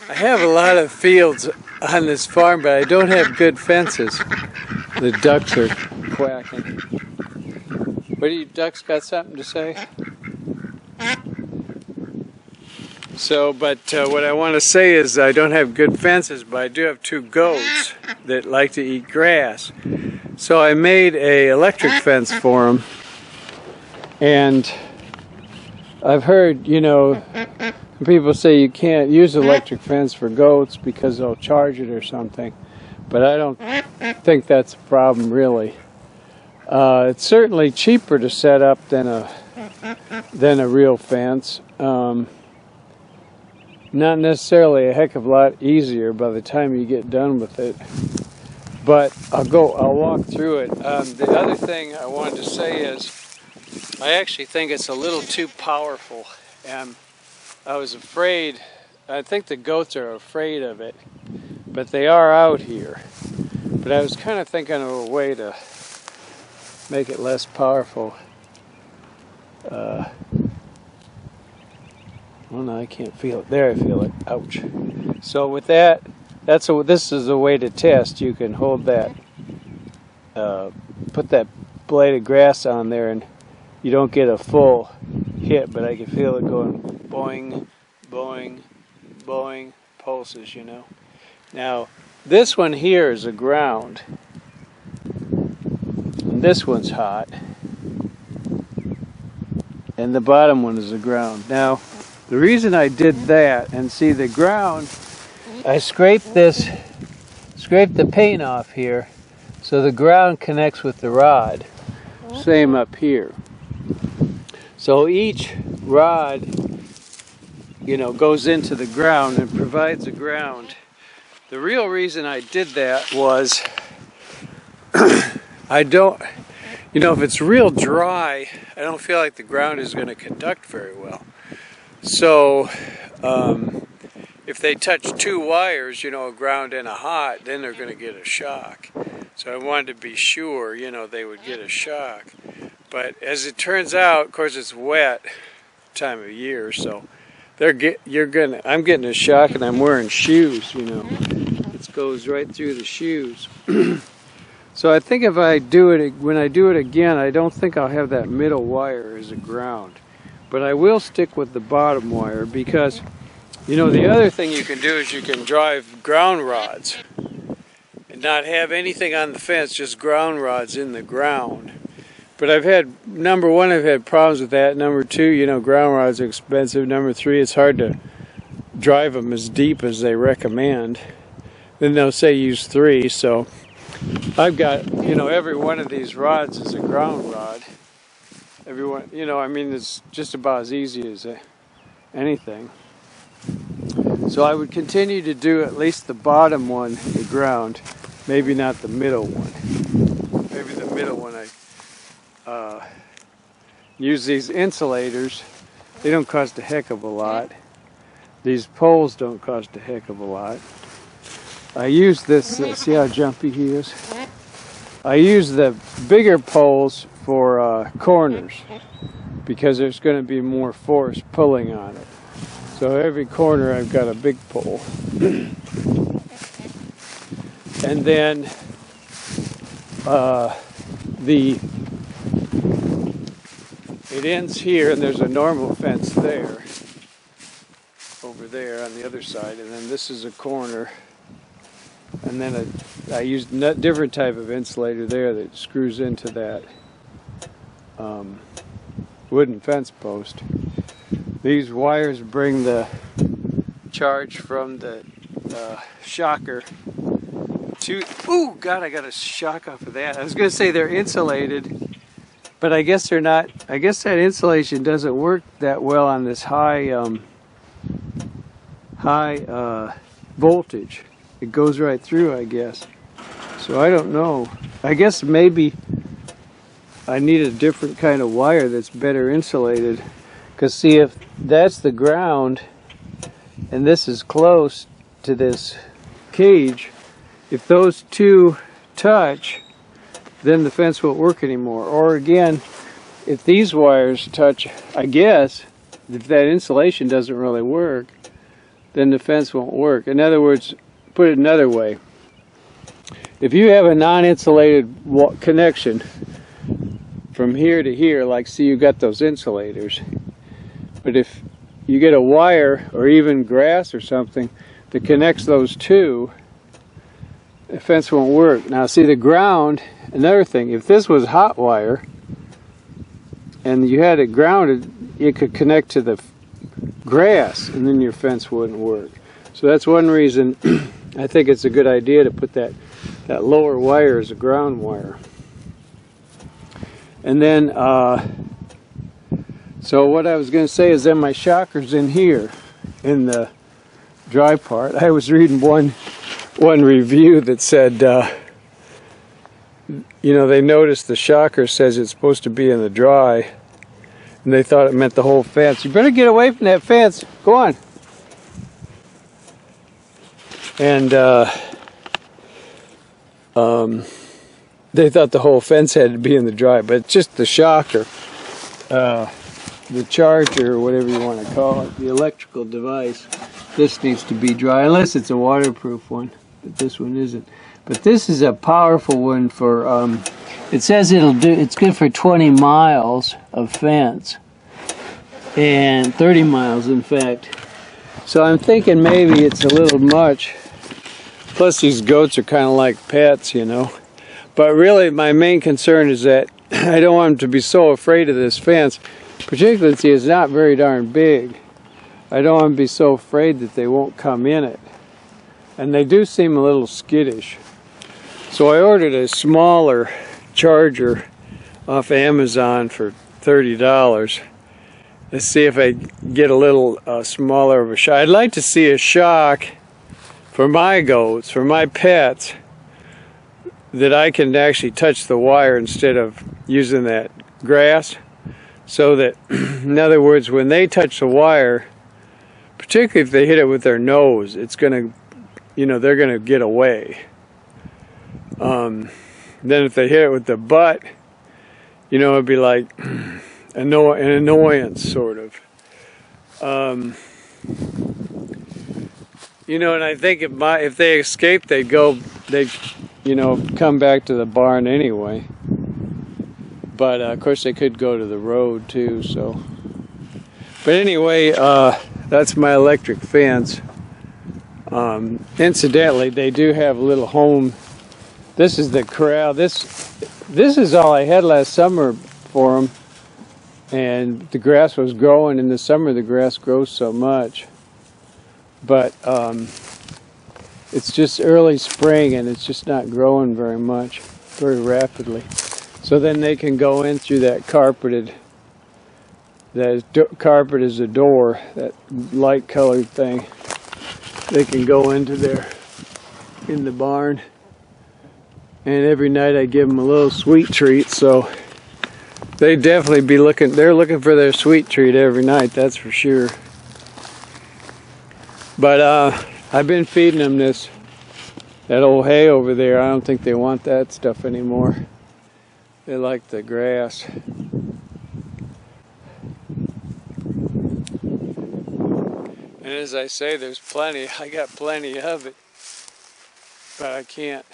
I have a lot of fields on this farm, but I don't have good fences. The ducks are quacking. What do you ducks got something to say? So, but what I want to say is I don't have good fences, but I do have two goats that like to eat grass. So I made a electric fence for them. And I've heard, you know, people say you can't use electric fence for goats because they'll charge it or something. But I don't think that's a problem, really. It's certainly cheaper to set up than a real fence. Not necessarily a heck of a lot easier by the time you get done with it. But I'll walk through it. The other thing I wanted to say is I actually think it's a little too powerful. And I was afraid, I think the goats are afraid of it, but they are out here. But I was kind of thinking of a way to make it less powerful. Oh no, I can't feel it. There I feel it. Ouch. So with that, this is a way to test. You can hold that, put that blade of grass on there and you don't get a full hit, but I can feel it going boing, boing, boing, pulses, you know. Now, this one here is a ground. And this one's hot. And the bottom one is the ground. Now, the reason I did that, and see the ground, I scraped the paint off here, so the ground connects with the rod. Same up here. So each rod, you know, goes into the ground and provides a ground. The real reason I did that was, I don't, you know, if it's real dry, I don't feel like the ground is going to conduct very well. So, if they touch two wires, you know, a ground and a hot, then they're going to get a shock. So I wanted to be sure, you know, they would get a shock. But as it turns out, of course, it's wet time of year, so I'm getting a shock, and I'm wearing shoes, you know. It goes right through the shoes. So I think if I do it, when I do it again, I don't think I'll have that middle wire as a ground. But I will stick with the bottom wire because, you know, the other thing you can do is you can drive ground rods and not have anything on the fence, just ground rods in the ground. But number one, I've had problems with that. Number two, you know, ground rods are expensive. Number three, it's hard to drive them as deep as they recommend. Then they'll say use 3, so I've got, you know, every one of these rods is a ground rod. Everyone, you know, I mean, it's just about as easy as anything. So I would continue to do at least the bottom one, the ground, maybe not the middle one. Maybe the middle one I use these insulators. They don't cost a heck of a lot. These poles don't cost a heck of a lot. I use this, see how jumpy he is? I use the bigger poles for corners because there's going to be more force pulling on it. So every corner I've got a big pole. And then it ends here, and there's a normal fence there, over there on the other side, and then this is a corner. And then I used a different type of insulator there that screws into that wooden fence post. These wires bring the charge from the shocker to... Ooh, God, I got a shock off of that. I was going to say they're insulated, but I guess they're not. I guess that insulation doesn't work that well on this high voltage. It goes right through, I guess. So I don't know. I guess maybe I need a different kind of wire that's better insulated. Because see, if that's the ground and this is close to this cage, if those two touch, then the fence won't work anymore. Or again, if these wires touch, I guess, if that insulation doesn't really work, then the fence won't work. In other words, put it another way. If you have a non-insulated connection from here to here, like see you got those insulators, but if you get a wire or even grass or something that connects those two, the fence won't work. Now see the ground, another thing, if this was hot wire and you had it grounded, it could connect to the grass and then your fence wouldn't work. So that's one reason I think it's a good idea to put that lower wire as a ground wire. And then so what I was going to say is then my shocker's in here in the dry part. I was reading one review that said you know, they noticed the shocker says it's supposed to be in the dry, and they thought it meant the whole fence. You better get away from that fence. Go on. And they thought the whole fence had to be in the dry, but it's just the shocker, the charger, or whatever you want to call it, the electrical device. This needs to be dry, unless it's a waterproof one, but this one isn't. But this is a powerful one for, it says it's good for 20 miles of fence, and 30 miles in fact. So I'm thinking maybe it's a little much. Plus these goats are kind of like pets, you know. But really my main concern is that I don't want them to be so afraid of this fence, particularly since it's not very darn big. I don't want them to be so afraid that they won't come in it. And they do seem a little skittish. So I ordered a smaller charger off Amazon for $30. Let's see if I get a little smaller of a shock. I'd like to see a shock for my goats, for my pets, that I can actually touch the wire instead of using that grass. So that, in other words, when they touch the wire, particularly if they hit it with their nose, it's gonna, you know, they're gonna get away. Then if they hit it with the butt, you know, it'd be like an annoyance, sort of. You know, and I think if they escaped, they'd you know, come back to the barn anyway. But of course, they could go to the road too. So, but anyway, that's my electric fence. Incidentally, they do have a little home. This is the corral. This is all I had last summer for them, and the grass was growing. In the summer, the grass grows so much, but it's just early spring, and it's just not growing very much, very rapidly. So then they can go in through that carpet is a door, that light colored thing. They can go into there in the barn. And every night I give them a little sweet treat, so they definitely they're looking for their sweet treat every night, that's for sure. But I've been feeding them that old hay over there. I don't think they want that stuff anymore. They like the grass. And as I say, there's plenty. I got plenty of it, but I can't.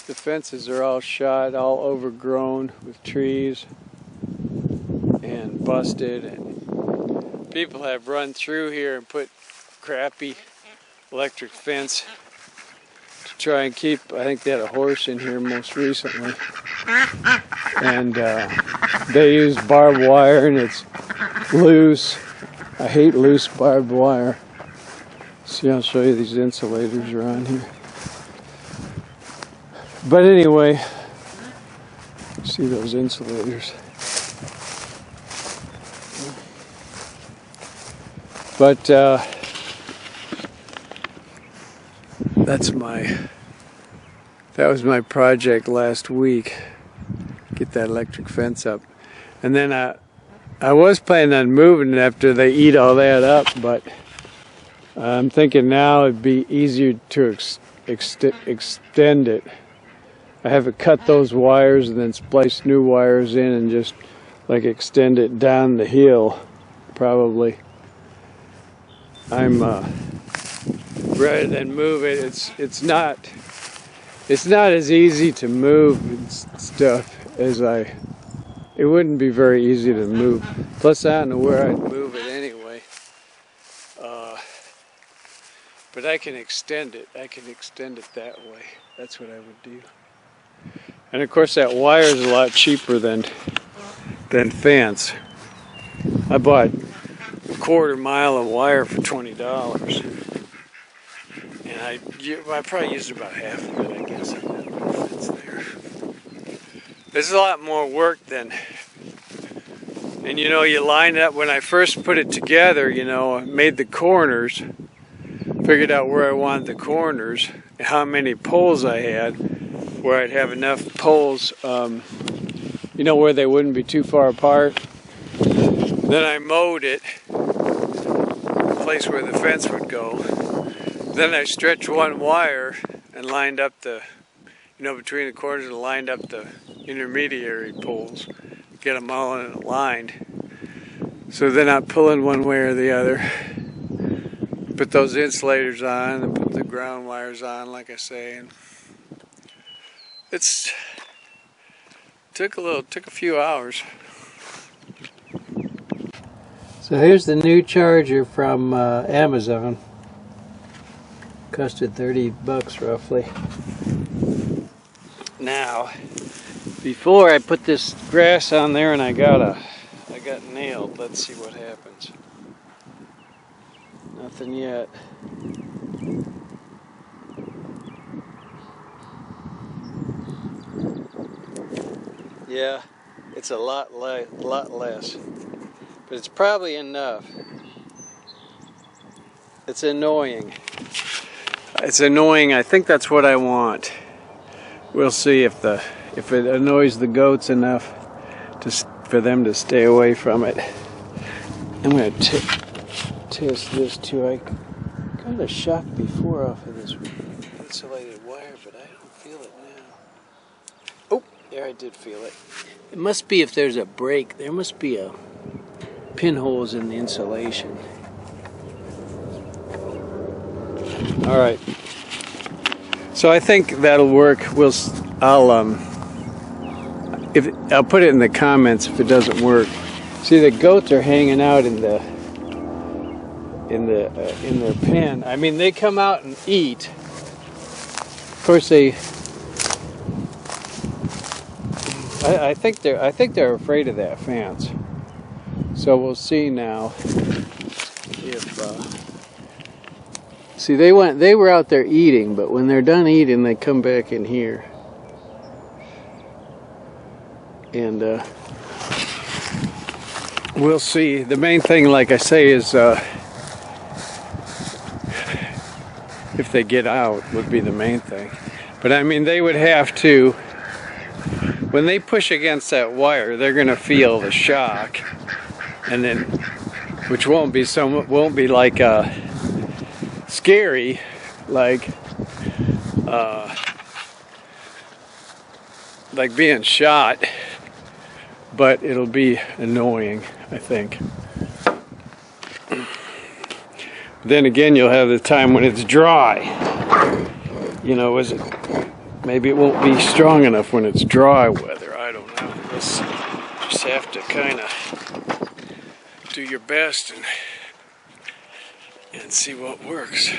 The fences are all shot, all overgrown with trees and busted, and people have run through here and put crappy electric fence to try and keep, I think they had a horse in here most recently, and they use barbed wire, and it's loose. I hate loose barbed wire. See, I'll show you these insulators around here. But anyway, see those insulators. But that was my project last week. Get that electric fence up. And then I was planning on moving it after they eat all that up, but I'm thinking now it'd be easier to extend it. I have to cut those wires and then splice new wires in and just like extend it down the hill, probably. I'm rather than move it. It's not as easy to move and stuff as it wouldn't be very easy to move. Plus I don't know where I'd move it anyway. But I can extend it. I can extend it that way. That's what I would do. And of course that wire is a lot cheaper than fence. I bought a quarter-mile of wire for $20. And I probably used about half of it, I guess. It's there. There's a lot more work than, and you know, you line it up. When I first put it together, you know, I made the corners, figured out where I wanted the corners, and how many poles I had, where I'd have enough poles, you know, where they wouldn't be too far apart. Then I mowed it, the place where the fence would go. Then I stretched one wire and lined up the, you know, between the corners, and lined up the intermediary poles, get them all lined. So they're not pulling one way or the other. Put those insulators on and put the ground wires on, like I say. And took a few hours. So here's the new charger from Amazon. Costed $30 roughly. Now, before I put this grass on there and I got nailed. Let's see what happens. Nothing yet. Yeah, it's a lot less, but it's probably enough. It's annoying. It's annoying. I think that's what I want. We'll see if it annoys the goats enough for them to stay away from it. I'm going to test this too. I got a shock before off of this insulated wire, but I don't feel it now. Oh, there, I did feel it. It must be if there's a break. There must be pinholes in the insulation. All right. So I think that'll work. I'll put it in the comments if it doesn't work. See, the goats are hanging out in their pen. I mean, they come out and eat. Of course, I think they're afraid of that fence. So we'll see now if. See, they were out there eating, but when they're done eating, they come back in here. And we'll see. The main thing, like I say, is if they get out would be the main thing. But I mean, they would have to, when they push against that wire, they're going to feel the shock, and then, which won't be like scary, like being shot, but it'll be annoying, I think. Then again, you'll have the time when it's dry. You know, maybe it won't be strong enough when it's dry weather. I don't know. Just have to kind of do your best and see what works.